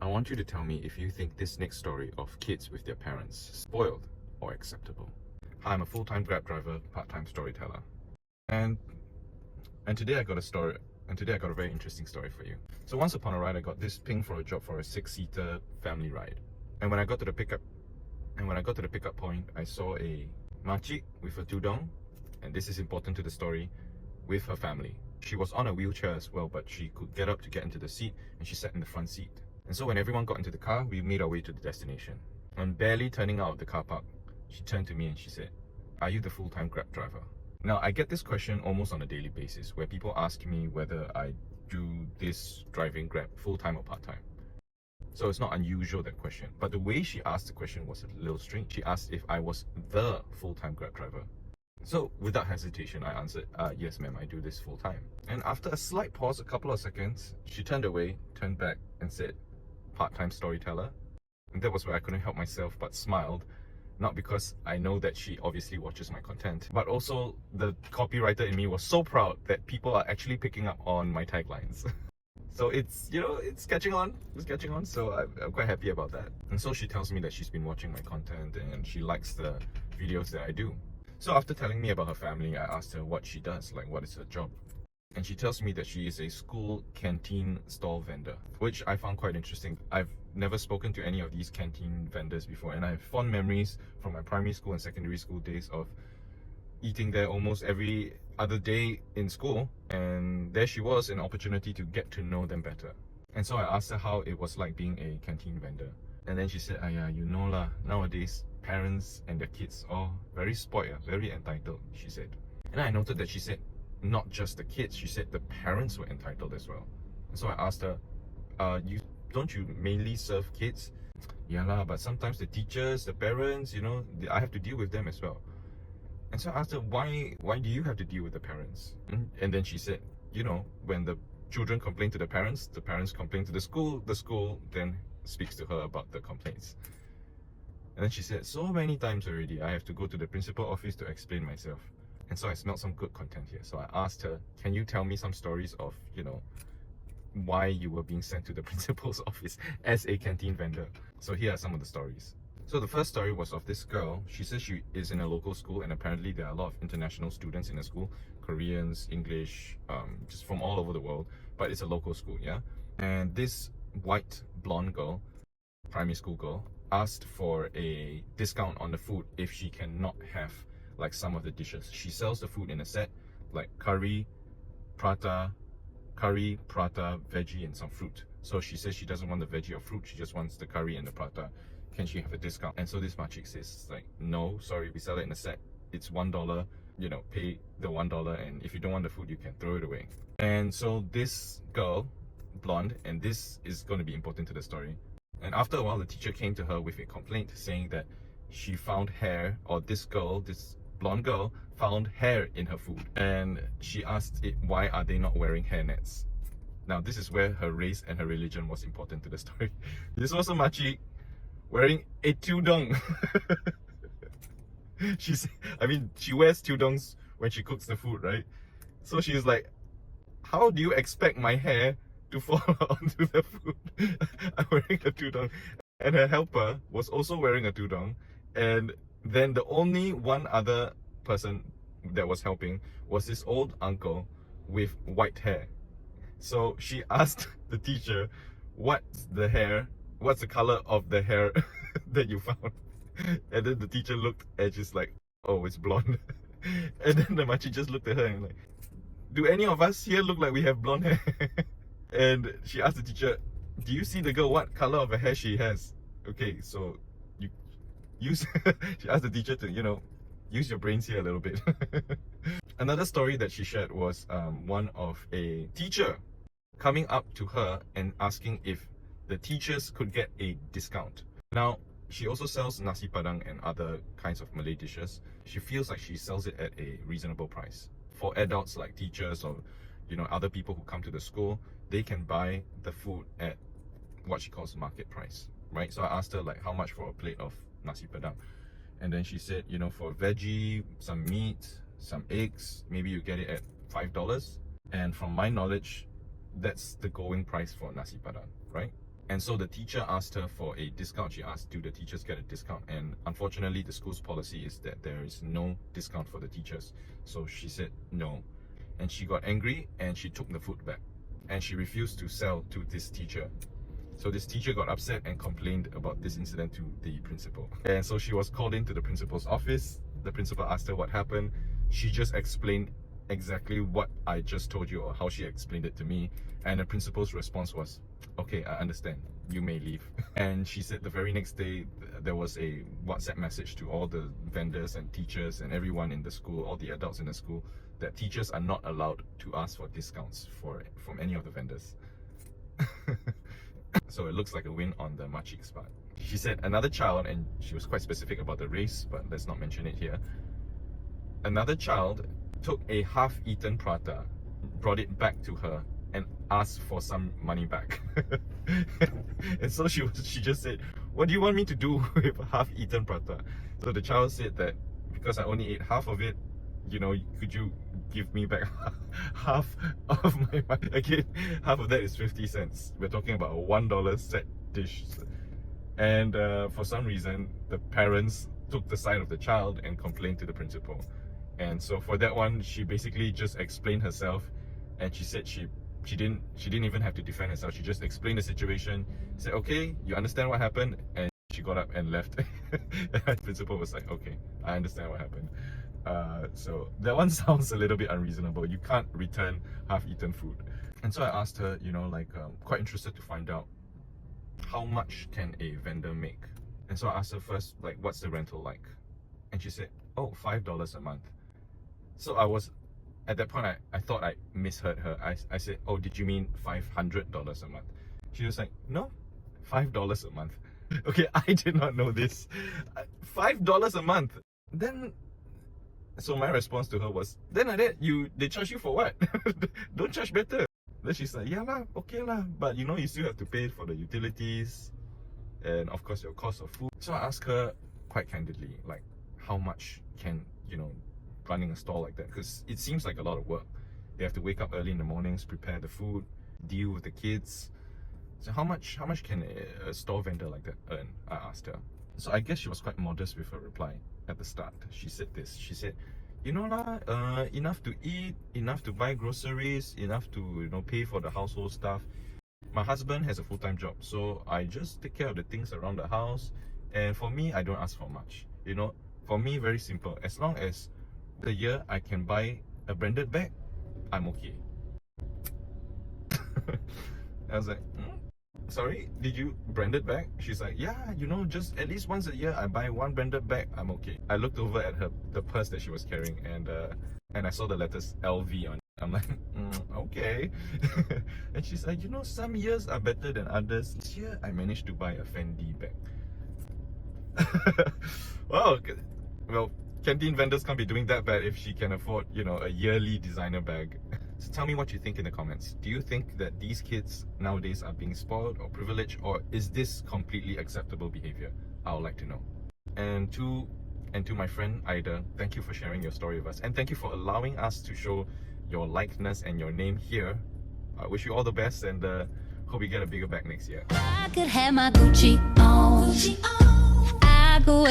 I want you to tell me if you think this next story of kids with their parents spoiled or acceptable. Hi, I'm a full-time Grab driver, part-time storyteller. And today I got a story, and today I got a very interesting story for you. So once upon a ride, I got this ping for a job for a 6-seater family ride. And when I got to the pickup point, I saw a makcik with a tudong, and this is important to the story, with her family. She was on a wheelchair as well, but she could get up to get into the seat, and she sat in the front seat. And so when everyone got into the car, we made our way to the destination. And barely turning out of the car park, she turned to me and she said, "Are you the full-time Grab driver?" Now, I get this question almost on a daily basis, where people ask me whether I do this driving Grab full-time or part-time. So it's not unusual, that question. But the way she asked the question was a little strange. She asked if I was the full-time Grab driver. So without hesitation, I answered, yes ma'am, I do this full-time. And after a slight pause, a couple of seconds, she turned away, turned back and said, "Part-time storyteller." And that was where I couldn't help myself but smiled. Not because I know that she obviously watches my content, but also the copywriter in me was so proud that people are actually picking up on my taglines. So it's, it's catching on, so I'm quite happy about that. And so she tells me that she's been watching my content and she likes the videos that I do. So after telling me about her family, I asked her what she does, like what is her job. And she tells me that she is a school canteen stall vendor, which I found quite interesting. I've never spoken to any of these canteen vendors before, and I have fond memories from my primary school and secondary school days of eating there almost every other day in school, and there she was, an opportunity to get to know them better. And so I asked her how it was like being a canteen vendor. And then she said, yeah, you know lah, nowadays parents and their kids are very spoiled, very entitled, she said. And I noted that she said not just the kids, she said the parents were entitled as well. And so I asked her, don't you mainly serve kids? Yeah lah, but sometimes the teachers, the parents, I have to deal with them as well. And so I asked her, why do you have to deal with the parents? And then she said, when the children complain to the parents complain to the school then speaks to her about the complaints. And then she said, so many times already, I have to go to the principal office to explain myself. And so I smelled some good content here. So I asked her, can you tell me some stories of, why you were being sent to the principal's office as a canteen vendor? So here are some of the stories. So the first story was of this girl. She says she is in a local school, and apparently there are a lot of international students in the school, Koreans, English, just from all over the world, but it's a local school, yeah? And this white blonde girl, primary school girl, asked for a discount on the food if she cannot have like some of the dishes. She sells the food in a set, like curry, prata, veggie and some fruit. So she says she doesn't want the veggie or fruit, she just wants the curry and the prata. Can she have a discount? And so this makcik says, like, no, sorry, we sell it in a set. It's $1, pay the $1, and if you don't want the food, you can throw it away. And so this girl, blonde, and this is going to be important to the story. And after a while, the teacher came to her with a complaint saying that she found hair, or this blonde girl found hair in her food. And she asked it, why are they not wearing hairnets? Now, this is where her race and her religion was important to the story. This was a makcik wearing a tudong. She wears tudongs when she cooks the food, right? So she's like, how do you expect my hair to fall onto the food? I'm wearing a tudong. And her helper was also wearing a tudong. And then the only one other person that was helping was this old uncle with white hair. So she asked the teacher, what's the color of the hair that you found? And then the teacher looked and she's like, oh, it's blonde. And then the makcik just looked at her and like, do any of us here look like we have blonde hair? And she asked the teacher, do you see the girl, what color of a hair she has? Okay, so you use she asked the teacher to, use your brains here a little bit. Another story that she shared was one of a teacher coming up to her and asking if the teachers could get a discount. Now, she also sells nasi padang and other kinds of Malay dishes. She feels like she sells it at a reasonable price. For adults like teachers or other people who come to the school, they can buy the food at what she calls market price, right? So I asked her like how much for a plate of nasi padang, and then she said, for veggie, some meat, some eggs, maybe you get it at $5. And from my knowledge, that's the going price for nasi padang, right? And so the teacher asked her for a discount. She asked, do the teachers get a discount? And unfortunately, the school's policy is that there is no discount for the teachers. So she said no. And she got angry and she took the food back. And she refused to sell to this teacher. So this teacher got upset and complained about this incident to the principal. And so she was called into the principal's office. The principal asked her what happened. She just explained exactly what I just told you, or how she explained it to me. And the principal's response was, okay, I understand, you may leave. And she said the very next day there was a WhatsApp message to all the vendors and teachers and everyone in the school, all the adults in the school, that teachers are not allowed to ask for discounts from any of the vendors. So it looks like a win on the Machik's part. She said another child, and she was quite specific about the race, but let's not mention it here. Another child took a half-eaten prata, brought it back to her, and asked for some money back. And so she just said, what do you want me to do with a half-eaten prata? So the child said that because I only ate half of it, you know, could you give me back half of my money? Again, half of that is 50 cents. We're talking about a $1 set dish. And for some reason, the parents took the side of the child and complained to the principal. And so for that one, she basically just explained herself, and she said she didn't even have to defend herself. She just explained the situation, said, okay, you understand what happened, and she got up and left. And the principal was like, okay, I understand what happened. So that one sounds a little bit unreasonable. You can't return half-eaten food. And so I asked her, you know, like quite interested to find out how much can a vendor make. And so I asked her first, like, what's the rental like? And she said, oh, $5 a month. So I was, at that point, I thought I misheard her. I said, oh, did you mean $500 a month? She was like, no, $5 a month. Okay, I did not know this. $5 a month. Then, so my response to her was, then like that, they charge you for what? Don't charge better. Then she's like, yeah lah, okay lah, but you know, you still have to pay for the utilities and of course your cost of food. So I asked her quite candidly, like, how much can, you know, running a stall like that, because it seems like a lot of work. They have to wake up early in the mornings, prepare the food, deal with the kids. So how much can a store vendor like that earn? I asked her. So I guess she was quite modest with her reply at the start. She said this, she said, you know lah, enough to eat, enough to buy groceries, enough to, you know, pay for the household stuff. My husband has a full-time job, so I just take care of the things around the house, and for me, I don't ask for much. You know, for me, very simple. As long as the year I can buy a branded bag, I'm okay. I was like, sorry, did you branded bag? She's like, yeah, you know, just at least once a year I buy one branded bag, I'm okay. I looked over at the purse that she was carrying, and I saw the letters LV on it. I'm like, okay. And she's like, you know, some years are better than others. This year I managed to buy a Fendi bag. Well, Canteen vendors can't be doing that bad if she can afford, you know, a yearly designer bag. So tell me what you think in the comments. Do you think that these kids nowadays are being spoiled or privileged, or is this completely acceptable behavior? I would like to know. And to my friend Ida, thank you for sharing your story with us, and thank you for allowing us to show your likeness and your name here. I wish you all the best, and hope you get a bigger bag next year. I could have my Gucci on. I go